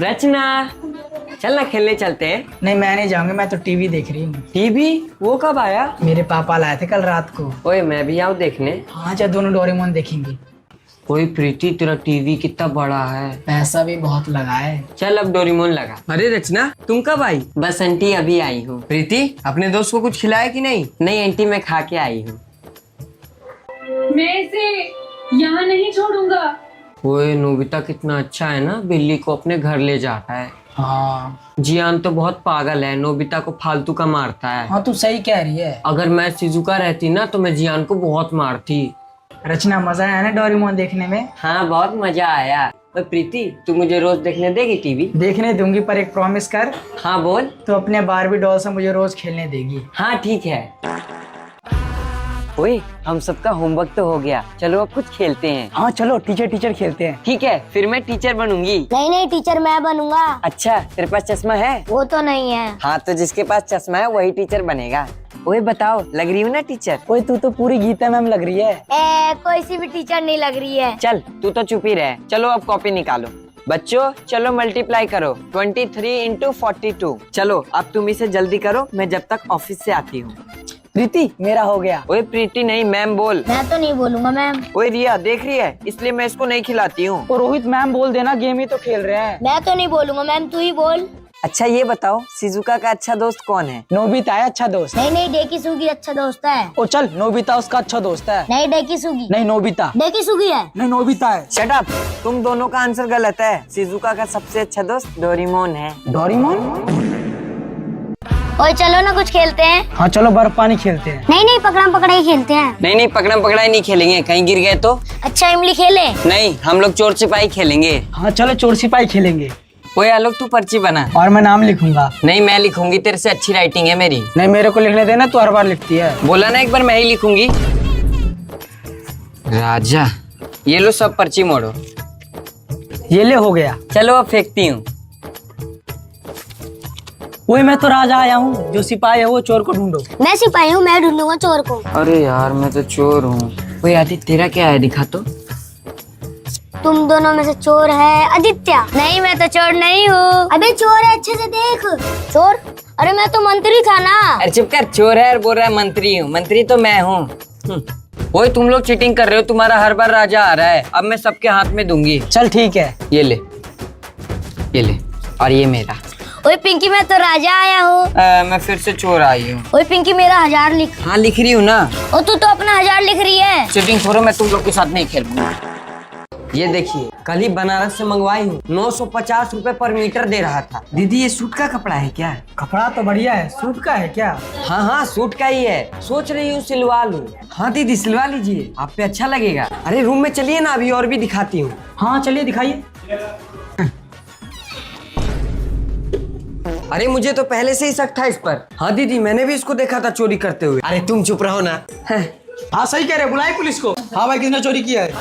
रचना, चल ना खेलने चलते हैं। नहीं मैं नहीं जाऊंगी, मैं तो टीवी देख रही हूँ। टीवी? वो कब आया? मेरे पापा लाए थे कल रात को। ओए मैं भी आऊँ देखने। हाँ चल दोनों डोरेमोन देखेंगे। ओए प्रीति, तेरा टीवी कितना बड़ा है। पैसा भी बहुत लगा है। चल अब डोरेमोन लगा। अरे रचना, तुम कब आई? बस आंटी अभी आई हूँ। प्रीति, अपने दोस्त को कुछ खिलाया कि नहीं? नहीं आंटी, मैं खा के आई हूँ। मैं इसे यहाँ नहीं छोड़ूंगा। ओए नोबिता कितना अच्छा है ना, बिल्ली को अपने घर ले जाता है। हाँ जियान तो बहुत पागल है, नोबिता को फालतू का मारता है। हाँ तू सही कह रही है। अगर मैं शिजुका रहती ना तो मैं जियान को बहुत मारती। रचना मजा आया ना डोरेमोन देखने में? हाँ बहुत मजा आया। ओए प्रीति, तू मुझे रोज देखने देगी टीवी? देखने दूंगी पर एक प्रॉमिस कर। हाँ बोल। तो अपने बारबी डॉल से मुझे रोज खेलने देगी। हाँ ठीक है। ओए हम सबका होमवर्क तो हो गया, चलो अब कुछ खेलते हैं। हाँ चलो टीचर टीचर खेलते हैं। ठीक है, फिर मैं टीचर बनूंगी। नहीं नहीं टीचर मैं बनूंगा। अच्छा तेरे पास चश्मा है? वो तो नहीं है। हाँ तो जिसके पास चश्मा है वही टीचर बनेगा। ओए बताओ, लग रही हूँ ना टीचर? ओए तू तो पूरी गीता मैम लग रही है। कोई सी भी टीचर नहीं लग रही है। चल तू तो चुप ही रहे। चलो अब कॉपी निकालो। बच्चों चलो मल्टीप्लाई करो। 23 इंटू 42। चलो अब तुम इसे जल्दी करो, मैं जब तक ऑफिस से आती हूँ। प्रीति मेरा हो गया। ओए प्रीति नहीं, मैम बोल। मैं तो नहीं बोलूंगा मैम। ओए रिया देख रही है, इसलिए मैं इसको नहीं खिलाती हूँ। तो रोहित मैम बोल देना, गेम ही तो खेल रहे हैं। मैं तो नहीं बोलूंगा मैम, तू ही बोल। अच्छा ये बताओ, शिजुका का अच्छा दोस्त कौन है? नोबिता है अच्छा दोस्त। नहीं नहीं डेकी सुगी अच्छा दोस्त है। ओ चल नोबिता उसका अच्छा दोस्त है। नहीं डेकी सुगी। नहीं नोबिता। डेकी सुगी है। नहीं नोबिता है। शट अप, तुम दोनों का आंसर गलत है। शिजुका का सबसे अच्छा दोस्त डोरेमोन है। डोरेमोन? ओए चलो ना कुछ खेलते हैं। हाँ चलो बर्फ पानी खेलते हैं। नहीं नहीं पकड़म पकड़ाई खेलते हैं। नहीं नहीं, पकड़म पकड़ाई नहीं खेलेंगे, कहीं गिर गए तो। अच्छा इमली खेले। नहीं, हम लोग चोर सिपाही खेलेंगे। हाँ चलो चोर सिपाही खेलेंगे। ओए आलोक तू पर्ची बना। और मैं नाम लिखूंगा। नहीं मैं लिखूंगी, तेरे से अच्छी राइटिंग है मेरी। नहीं मेरे को लिखने देना, तू हर बार लिखती है। बोला ना एक बार मैं ही लिखूंगी। राजा, ये लो सब पर्ची मोड़ो। ये ले हो गया। चलो अब फेंकती हूँ। वही मैं तो राजा आया हूँ, जो सिपाही है वो चोर को ढूंढो। मैं सिपाही हूँ, मैं ढूंढूंगा चोर को। अरे यार मैं तो चोर हूँ। ओए आदित्य तेरा क्या है, दिखा तो। तुम दोनों में से चोर है आदित्य। नहीं मैं तो चोर नहीं हूँ। अबे चोर है, अच्छे से देख। चोर? अरे मैं तो मंत्री था ना। अरे चुप कर, चोर है और बोल रहा है मंत्री हूँ। मंत्री तो मैं हूँ। ओए तुम लोग चीटिंग कर रहे हो, तुम्हारा हर बार राजा आ रहा है। अब मैं सबके हाथ में दूंगी। चल ठीक है। ये ले, ये ले, और ये मेरा। ओए पिंकी मैं तो राजा आया हूँ। मैं फिर से चोर आई हूँ। ओए पिंकी मेरा 1000 लिख। हाँ लिख रही हूँ ना। ओ तू तो अपना 1000 लिख रही है। चीटिंग छोड़ो, मैं तुम लोग के साथ नहीं खेलूंगा। ये देखिए, कल ही बनारस से मंगवाई हूँ। 950 रुपए पर मीटर दे रहा था। दीदी ये सूट का कपड़ा है क्या? कपड़ा तो बढ़िया है। सूट का है क्या? हाँ हाँ सूट का ही है। सोच रही हूँ सिलवा लूँ। हाँ दीदी सिलवा लीजिए, आप पे अच्छा लगेगा। अरे रूम में चलिए ना, अभी और भी दिखाती हूँ। हाँ चलिए दिखाइए। अरे मुझे तो पहले से ही शक था इस पर। हाँ दीदी, मैंने भी इसको देखा था चोरी करते हुए। अरे तुम चुप रहो ना। हाँ सही कह रहे, बुलाए पुलिस को। हाँ भाई किसने चोरी किया है?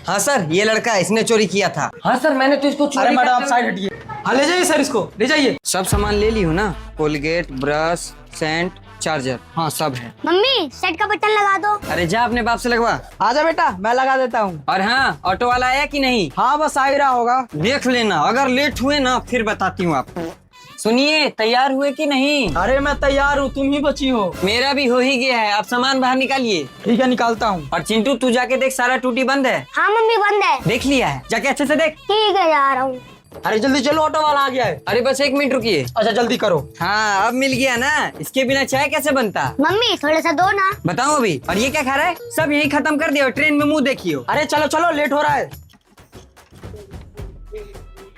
हाँ सर, ये लड़का इसने चोरी किया था। हाँ सर मैंने तो इसको अरे मैडम आप साइड हटिए। हाँ ले जाइए सर, इसको ले जाइए। सब सामान ले ली हूँ ना, कोलगेट, ब्रश, सेंट, चार्जर, हाँ सब है। मम्मी सेट का बटन लगा दो। अरे जा अपने बाप से लगवा। आजा बेटा मैं लगा देता हूँ। और हाँ, ऑटो वाला आया कि नहीं? हाँ बस आ ही रहा होगा। देख लेना, अगर लेट हुए ना फिर बताती हूँ आपको। सुनिए, तैयार हुए कि नहीं? अरे मैं तैयार हूँ, तुम ही बची हो। मेरा भी हो ही गया है, आप सामान बाहर निकालिए। ठीक है निकालता हूँ। और चिंटू तू जाके देख, सारा टूटी बंद है। हाँ मम्मी बंद है। देख लिया है, जाके अच्छे से देख। ठीक है जा रहा हूँ। अरे जल्दी चलो, ऑटो वाला आ गया है। अरे बस 1 मिनट रुकिए। अच्छा जल्दी करो। हाँ अब मिल गया ना, इसके बिना चाय कैसे बनता? मम्मी थोड़ा सा दो ना। बताओ अभी। और ये क्या खा रहा है? सब यही खत्म कर दिया, ट्रेन में मुंह देखियो। अरे चलो चलो लेट हो रहा है।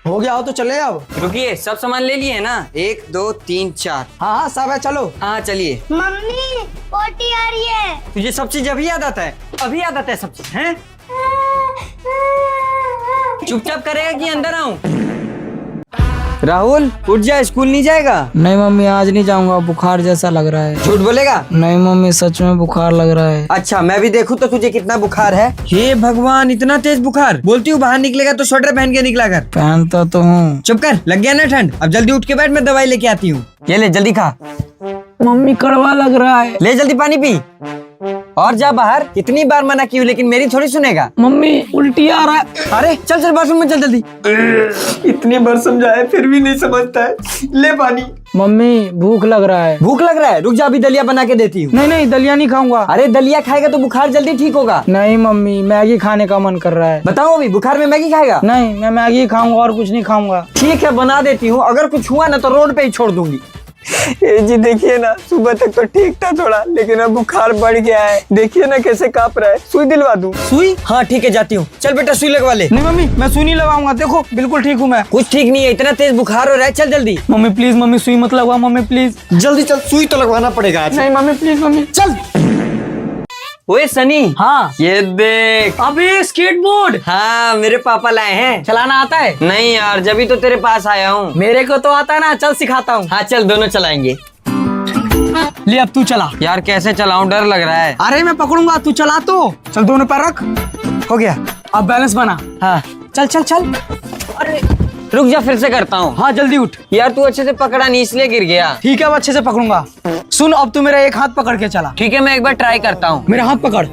हो गया हो तो चले अब। रुकिए, सब सामान ले लिए ना? 1 2 3 4। हाँ हाँ सब है, चलो। हाँ चलिए। मम्मी पोटी आ रही है। तुझे सब चीज अभी याद आता है? अभी याद आता है सब चीज हैं? चुपचाप करेगा कि अंदर आऊं? राहुल उठ जा, स्कूल नहीं जाएगा? नहीं मम्मी आज नहीं जाऊंगा, बुखार जैसा लग रहा है। झूठ बोलेगा? नहीं मम्मी सच में बुखार लग रहा है। अच्छा मैं भी देखूं तो तुझे कितना बुखार है। हे भगवान, इतना तेज बुखार। बोलती हूँ बाहर निकलेगा तो स्वेटर पहन के निकला कर। पहनता तो हूँ। चुप कर, लग गया ना ठंड? अब जल्दी उठ के बैठ, मैं दवाई लेके आती हूँ। ये ले जल्दी खा। मम्मी कड़वा लग रहा है। ले जल्दी पानी पी। और जा बाहर, कितनी बार मना की हूँ लेकिन मेरी थोड़ी सुनेगा। मम्मी उल्टी आ रहा है। अरे चल चल बाथरूम में चल जल्दी। इतनी बार समझाया फिर भी नहीं समझता है। ले पानी। मम्मी भूख लग रहा है। भूख लग रहा है, रुक जा अभी दलिया बना के देती हूँ। नहीं नहीं दलिया नहीं खाऊंगा। अरे दलिया खाएगा तो बुखार जल्दी ठीक होगा। नहीं मम्मी मैगी खाने का मन कर रहा है। बताओ अभी बुखार में मैगी खाएगा? नहीं मैं मैगी खाऊंगा और कुछ नहीं खाऊंगा। ठीक है बना देती हूँ, अगर कुछ हुआ ना तो रोड पे ही छोड़ दूंगी। जी देखिए ना, सुबह तक तो ठीक था थोड़ा, लेकिन अब बुखार बढ़ गया है। देखिए ना कैसे कांप रहा है। सुई दिलवा दूं? सुई? हाँ ठीक है जाती हूँ। चल बेटा सुई लगवा ले। नहीं मम्मी मैं सुई नहीं लगाऊंगा, देखो बिल्कुल ठीक हूँ मैं। कुछ ठीक नहीं है, इतना तेज बुखार हो रहा है। चल जल्दी। मम्मी प्लीज मम्मी सुई मत लगवा मम्मी प्लीज। जल्दी चल, सुई तो लगवाना पड़ेगा आज। नहीं मम्मी प्लीज मम्मी। चल। ओए सनी, हाँ ये देख। अबे स्केटबोर्ड हाँ मेरे पापा लाए हैं। चलाना आता है? नहीं यार, जब तो तेरे पास आया हूँ। मेरे को तो आता है ना, चल सिखाता हूँ। हाँ चल दोनों चलाएंगे। ले अब तू चला। यार कैसे चलाऊं, डर लग रहा है। अरे मैं पकड़ूंगा, तू चला तो। चल दोनों पैर रख। हो गया, अब बैलेंस बना। हाँ चल चल चल। अरे रुक जा, फिर से करता हूँ। हाँ जल्दी उठ। यार तू अच्छे से पकड़ा नहीं इसलिए गिर गया। ठीक है अब अच्छे से पकड़ूंगा। सुन अब तू मेरा एक हाथ पकड़ के चला। ठीक है मैं एक बार ट्राई करता हूँ। मेरा हाथ पकड़।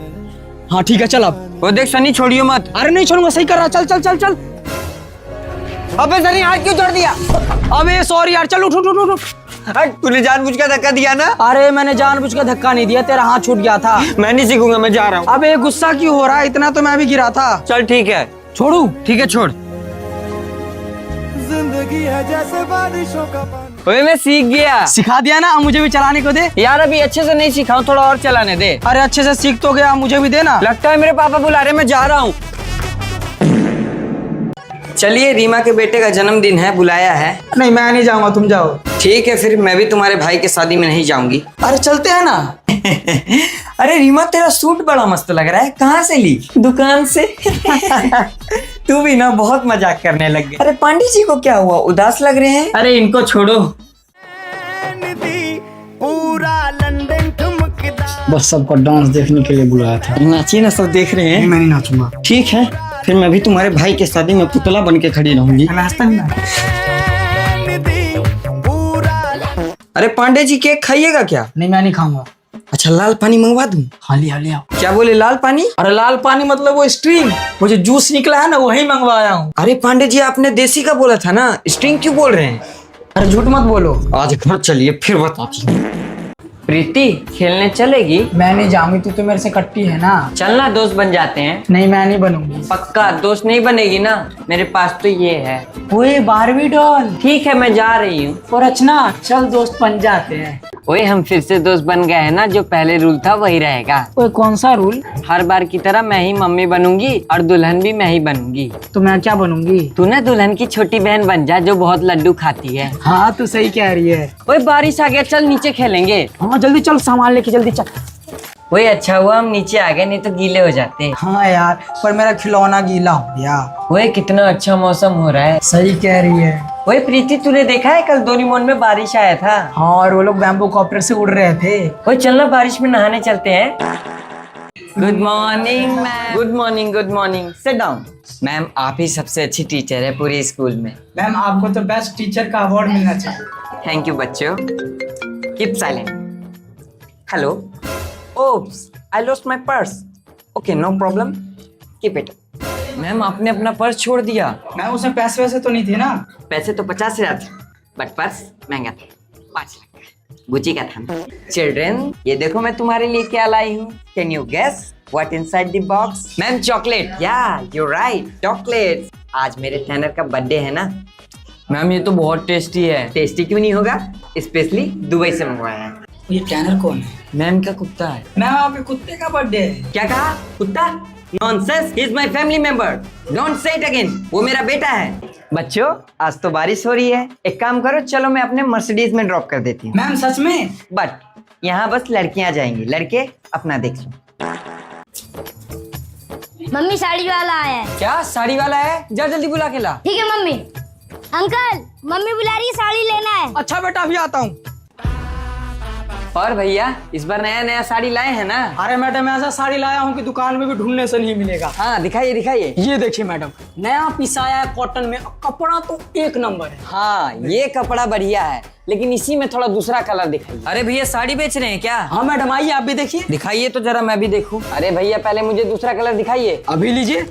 हाँ ठीक है चल अब। वो देख सनी, छोड़ियो मत। अरे नहीं छोड़ूंगा, सही कर रहा। चल चल चल चल। अबे सनी हाथ क्यों छोड़ दिया? अबे सॉरी यार, चल उठ उठ उठ उठ। हट, तूने जानबूझ कर धक्का दिया ना? अरे मैंने जानबूझ के धक्का नहीं दिया, तेरा हाथ छूट गया था। मैं नहीं सीखूंगा, मैं जा रहा हूँ। अबे गुस्सा क्यों हो रहा है इतना, तो मैं भी गिरा था। चल ठीक है। छोड़ू? ठीक है छोड़। जिंदगी है जैसे बारिशों का पानी। ओए मैं सीख गया। सिखा दिया ना, अब मुझे भी चलाने को दे। यार अभी अच्छे से नहीं सिखाऊं, थोड़ा और चलाने दे। अरे अच्छे से सीख तो गया, मुझे भी देना। लगता है मेरे पापा बुला रहे, मैं जा रहा हूँ। चलिए रीमा के बेटे का जन्मदिन है, बुलाया है। नहीं मैं नहीं जाऊंगा, तुम जाओ। ठीक है फिर मैं भी तुम्हारे भाई के शादी में नहीं जाऊंगी। अरे चलते हैं ना। अरे रीमा तेरा सूट बड़ा मस्त लग रहा है, कहाँ से ली? दुकान से। तू भी ना बहुत मजाक करने लग गई। अरे पांडे जी को क्या हुआ, उदास लग रहे हैं? अरे इनको छोड़ो। पूरा लंदन ठुमकदा। बस सबको डांस देखने के लिए बुलाया था। नाचिए ना, सब देख रहे हैं। मैं नहीं नाचूंगा। ठीक है फिर मैं भी तुम्हारे भाई के शादी में पुतला बन के खड़ी रहूंगी। नाचता नहीं ना। अरे पांडे जी केक खाइएगा क्या? नहीं मैं नहीं खाऊंगा। अच्छा लाल पानी मंगवा दूं? हाँ लिया ले आओ। क्या बोले, लाल पानी? अरे लाल पानी मतलब वो स्ट्रिंग, वो जो जूस निकला है ना वही मंगवाया हूँ। अरे पांडे जी आपने देसी का बोला था ना, स्ट्रिंग क्यों बोल रहे हैं? अरे झूठ मत बोलो। आज घर चलिए फिर बताती हूँ। प्रीति खेलने चलेगी? मैं नहीं जाऊंगी, तू तो मेरे से कट्टी है ना। चलना दोस्त बन जाते हैं। नहीं मैं नहीं बनूंगी। पक्का दोस्त नहीं बनेगी ना? मेरे पास तो ये है। ओए बारबी डॉल। ठीक है मैं जा रही हूँ। और रचना चल दोस्त बन जाते हैं। ओए हम फिर से दोस्त बन गए हैं ना, जो पहले रूल था वही रहेगा। ओए कौन सा रूल? हर बार की तरह मैं ही मम्मी बनूंगी और दुल्हन भी मैं ही बनूंगी। तो मैं क्या बनूंगी? तू ना दुल्हन की छोटी बहन बन जा जो बहुत लड्डू खाती है। हाँ तू सही कह रही है। ओए बारिश आ गया, चल नीचे खेलेंगे। हाँ जल्दी चल, सामान लेके जल्दी चल। ओए अच्छा हुआ हम नीचे आ गए, नहीं तो गीले हो जाते। हाँ यार पर मेरा खिलौना गीला हो गया। ओए कितना अच्छा मौसम हो रहा है। सही कह रही है। ओए प्रीति तूने देखा है कल डोरेमोन में बारिश आया था? हाँ और वो लोग बैम्बू कॉप्टर से उड़ रहे थे। ओए चलना बारिश में नहाने चलते हैं। Good morning ma'am. Good morning good morning. Sit down. Ma'am आप ही सबसे अच्छी टीचर है पूरे स्कूल में। मैम आपको तो बेस्ट टीचर का अवार्ड मिलना चाहिए। थैंक यू बच्चों। Keep silent. Hello. Oops I lost my purse. Okay no problem, keep it. Ma'am आपने अपना पर्स छोड़ दिया। मैम उसमें पैसे वैसे तो नहीं थे ना? पैसे तो 50,000 थे, बट पर्स महंगा था, 5 लाख गुची का था। चिल्ड्रन ये देखो मैं तुम्हारे लिए क्या लाई हूँ। Can you guess what inside the box? Ma'am chocolate. या यू राइट, चॉकलेट। आज मेरे ट्रेनर का बर्थडे है ना। मैम ये तो बहुत टेस्टी है। टेस्टी क्यों नहीं होगा, स्पेशली दुबई से मंगवाया है। ये ट्रेनर कौन है? मैम का कुत्ता है। मैम आपके कुत्ते का बर्थडे है। क्या कहा? कुत्ता? Nonsense, he is my family member. Don't say it again. वो मेरा बेटा है। बच्चों आज तो बारिश हो रही है, एक काम करो चलो मैं अपने मर्सिडीज में ड्रॉप कर देती हूँ। मैम सच में? बट यहाँ बस लड़कियां जाएंगी, लड़के अपना देख लो। मम्मी साड़ी वाला आया है। क्या साड़ी वाला है? जा जल्दी बुला के ला। ठीक है मम्मी। अंकल मम्मी बुला रही है, साड़ी लेना है। अच्छा बेटा अभी आता हूँ। और भैया इस बार नया नया साड़ी लाए हैं ना? अरे मैडम ऐसा साड़ी लाया हूँ कि दुकान में भी ढूंढने से नहीं मिलेगा। हाँ दिखाइए दिखाइए। ये देखिए मैडम, नया पीस आया है कॉटन में, कपड़ा तो एक नंबर है। हाँ ये कपड़ा बढ़िया है, लेकिन इसी में थोड़ा दूसरा कलर दिखाइए। अरे भैया साड़ी बेच रहे हैं क्या? हाँ मैडम आइए आप भी देखिए। दिखाइए तो जरा मैं भी देखूं। अरे भैया पहले मुझे दूसरा कलर दिखाइए। अभी लीजिए,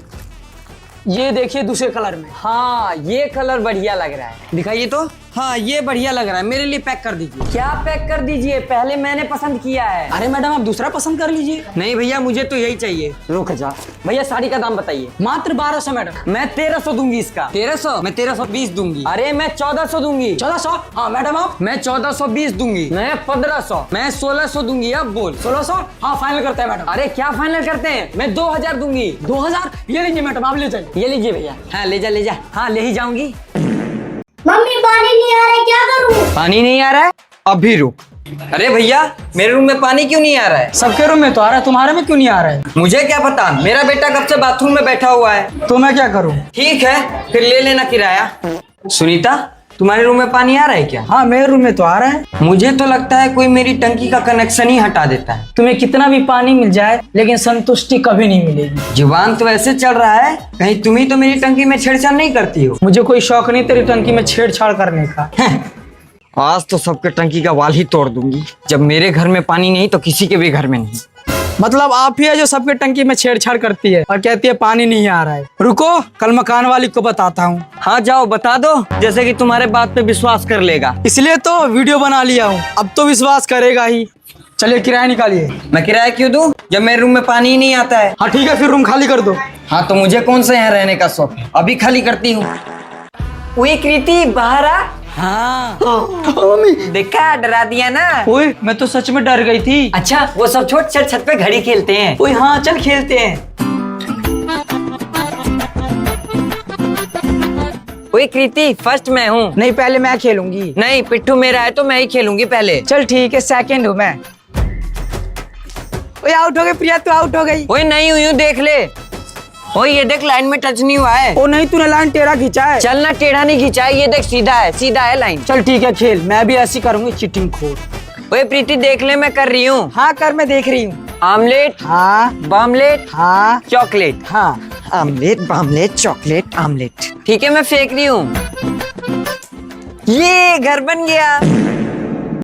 ये देखिए दूसरे कलर में। हाँ ये कलर बढ़िया लग रहा है, दिखाइए तो। हाँ ये बढ़िया लग रहा है, मेरे लिए पैक कर दीजिए। क्या पैक कर दीजिए? पहले मैंने पसंद किया है। अरे मैडम आप दूसरा पसंद कर लीजिए। नहीं भैया मुझे तो यही चाहिए। रुक जा भैया, साड़ी का दाम बताइए। मात्र 1200 मैडम। मैं 1300 दूंगी इसका। 1300? मैं 1320 दूंगी। अरे मैं 1400 दूंगी। 1400? हाँ मैडम आप। मैं 1420 दूंगी। मैं 1500। मैं 1600 दूंगी। अब बोल। 1600? हाँ फाइनल करते हैं मैडम। अरे क्या फाइनल करते हैं? मैं 2000 दूंगी। 2000? ये लीजिए मैडम, आप ले जाइए। ये लीजिए भैया। हाँ ले जा ले जा। हाँ ले ही जाऊंगी। मम्मी पानी नहीं आ रहा है, क्या करूँ? पानी नहीं आ रहा है? अभी रुक। अरे भैया मेरे रूम में पानी क्यों नहीं आ रहा है? सबके रूम में तो आ रहा है, तुम्हारे में क्यों नहीं आ रहा है? मुझे क्या पता, मेरा बेटा कब से बाथरूम में बैठा हुआ है। तो मैं क्या करूँ? ठीक है फिर ले लेना किराया। सुनीता तुम्हारे रूम में पानी आ रहा है क्या? हाँ मेरे रूम में तो आ रहा है। मुझे तो लगता है कोई मेरी टंकी का कनेक्शन ही हटा देता है। तुम्हें कितना भी पानी मिल जाए लेकिन संतुष्टि कभी नहीं मिलेगी। जुबान तो ऐसे चल रहा है, कहीं तुम ही तो मेरी टंकी में छेड़छाड़ नहीं करती हो। मुझे कोई शौक नहीं तेरी टंकी में छेड़छाड़ करने का। आज तो सबके टंकी का वाल ही तोड़ दूंगी। जब मेरे घर में पानी नहीं तो किसी के भी घर में नहीं। मतलब आप ही है जो सबके टंकी में छेड़छाड़ करती है और कहती है पानी नहीं आ रहा है। रुको कल मकान वाली को बताता हूँ। हाँ जाओ बता दो, जैसे कि तुम्हारे बात पे विश्वास कर लेगा। इसलिए तो वीडियो बना लिया हूँ, अब तो विश्वास करेगा ही। चलिए किराया निकालिए। मैं किराया क्यों दूं जब मेरे रूम में पानी ही नहीं आता है? हाँ ठीक है फिर रूम खाली कर दो। हाँ तो मुझे कौन सा यहाँ रहने का शौक है, अभी खाली करती हूँ। ओए कृति बाहर आ। हाँ मम्मी देखा, डरा दिया ना। ओए मैं तो सच में डर गई थी। अच्छा वो सब छोड़, चल छत पे घड़ी खेलते हैं। ओए हाँ चल खेलते हैं। ओए कृति फर्स्ट मैं हूँ। नहीं पहले मैं खेलूंगी। नहीं पिट्ठू मेरा है तो मैं ही खेलूंगी पहले। चल ठीक है सेकंड हूँ मैं। ओए आउट हो गई प्रिया, तू आउट हो गई। ओए नहीं हुई हूँ देख ले। ओए ये देख लाइन में टच नहीं हुआ है। ओ नहीं तूने लाइन टेढ़ा खींचा है। चल ना टेढ़ा नहीं खींचा है, ये देख सीधा है, सीधा है लाइन। चल ठीक है खेल, मैं भी ऐसी करूंगी चीटिंग खोर। ओए प्रीति देख ले मैं कर रही हूँ। हाँ कर, मैं देख रही हूँ। आमलेट, हाँ बामलेट, हाँ चॉकलेट। हाँ। आमलेट बामलेट चॉकलेट आमलेट। ठीक है मैं फेंक रही हूँ। ये घर बन गया।